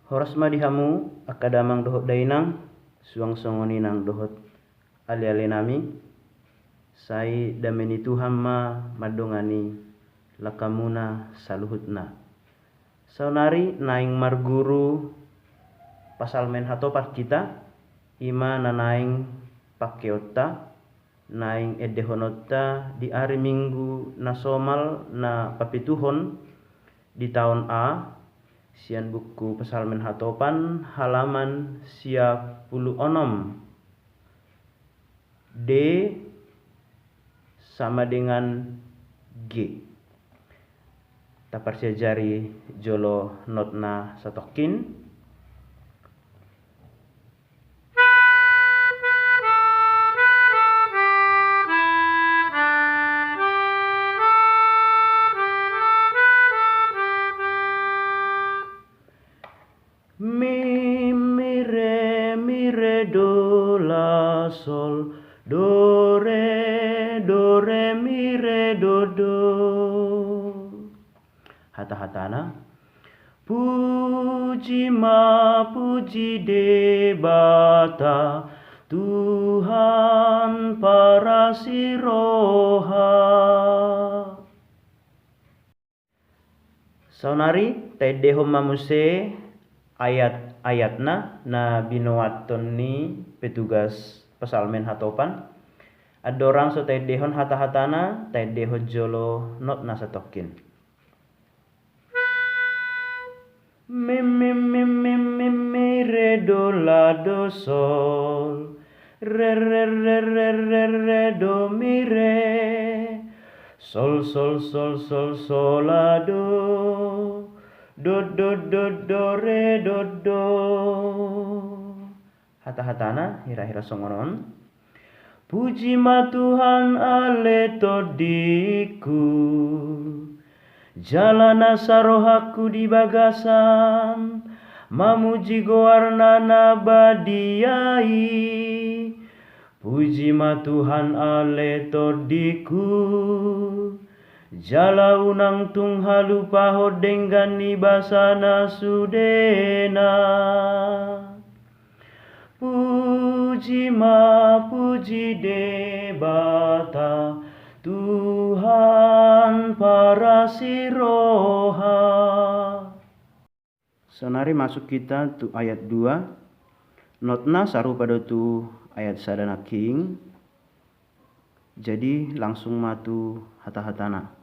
Horas madihamu akadamang dohot dainang suang songoninang dohot ali-ali nami sai dameni Tuhan ma madongani lakamuna saluhutna. Saunari naing marguru pasal men hatopat kita ima nanaing pakeota naing edehonota di hari Minggu nasomal na papituhon di tahun A sian buku Pesalmen hatopan halaman sia puluh onom D sama dengan G. Tapar jari jolo notna satokin. Mi re do la sol do re mi re do. Hata-hatana puji debata Tuhan para siroha. Saunari tedehom mamuse ayat-ayatna na binowaton ni petugas Pesalmen hatopan adorang so tedehon hata-hatana tedehon jolo not na satokin. Mi re do la do sol re do mi re sol la do re do. Hata-hatana hira-hira songonon. Puji ma Tuhan ale todiku jalana sarohaku di bagasan mamuji goarna nabadiai. Puji ma Tuhan ale todiku jala unang tung halu paho denggani basana sudena. Puji debata Tuhan para siroha. Sonari masuk kita tu ayat 2. Notna saru pada tu ayat sadana king. Jadi langsung matu hata-hatana.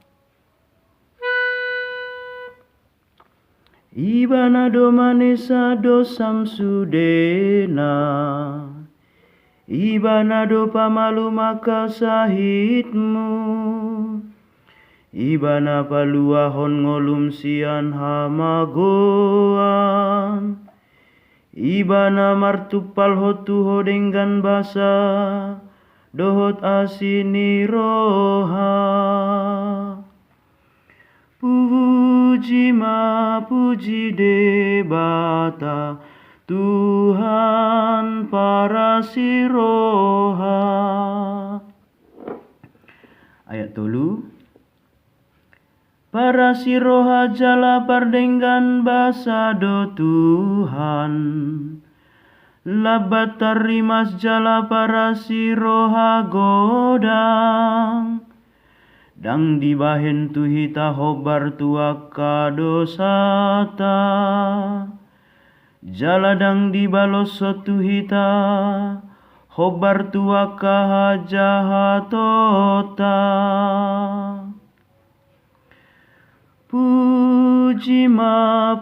Ibana domanesa dosam sudena Ibana do pamalu maka sahitmu Ibana paluahon ngolum sian hamagoan Ibana martupal hotu hodenggan basa dohot asini roha. Puji debata Tuhan para siroha. Ayat 3. Para siroha jala pardenggan basa do Tuhan labat tarimas jala para siroha godang dang dibahen tuhita hobar tuaka dosata jala dang dibalos tuhita hobar tuaka hajahatota.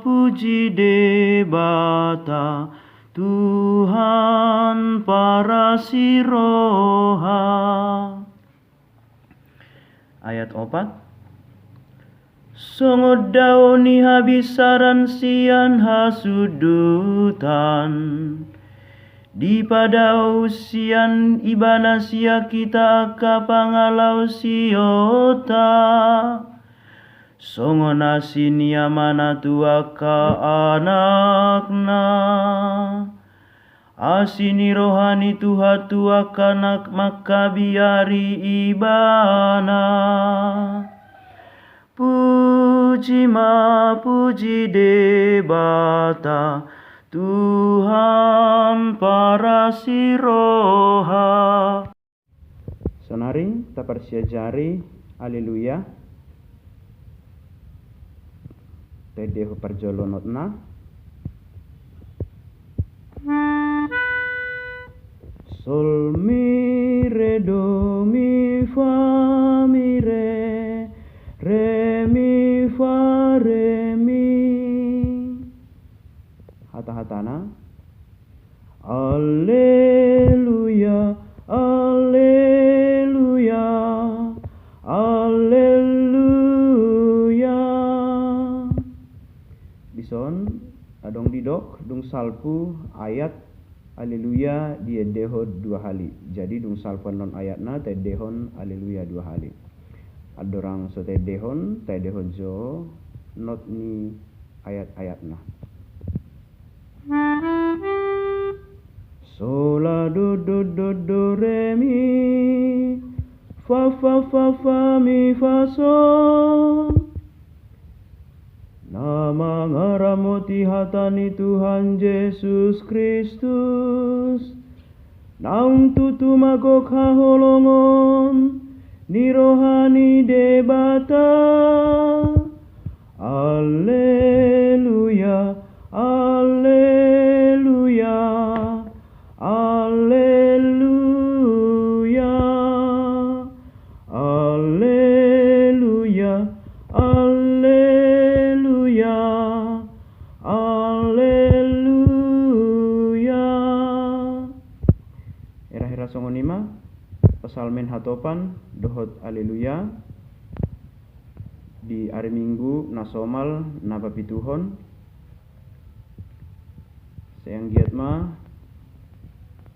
Puji debata Tuhan para siroha. Ayat 4. Songodaoni habisaran sian hasudutan di pada usian ibana sia kita ka pangalau siota songona sinia mana tuaka anakna asini rohani tuha tuaka nak maka biari ibana. Puji ma puji debata Tuhan para siroha. Sonari taparsiajari Haleluya. Tedeho parjolonotna. Sol mi re do mi fa mi re mi fa re mi. Hata-hatana. Alleluia, alleluia, alleluia. Bison adong didok dung salpu ayat Haleluya dia deho 2 kali. Jadi dung salpuan non ayatna te dehon Haleluya 2 kali. Adorang so te dehon jo not ni ayat-ayatna. Sola do do do do re mi fa fa fa fa mi fa sol. Nama ngaramoti hatani Tuhan Yesus Kristus. Naung tutu magok haholongon ni rohani debata. Alleluia, alleluia, alleluia, alleluia, alleluia, alleluia. Era-era songonima Pesalmen hatopan dohot Haleluya di hari Minggu nasomal napapituhon sayang giat ma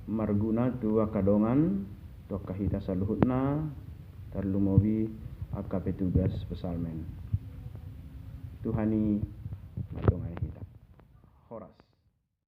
marguna tua kadongan tua kahita saluhutna tarlumobi aka petugas pesalmen Tuhani madongai kita. Horas.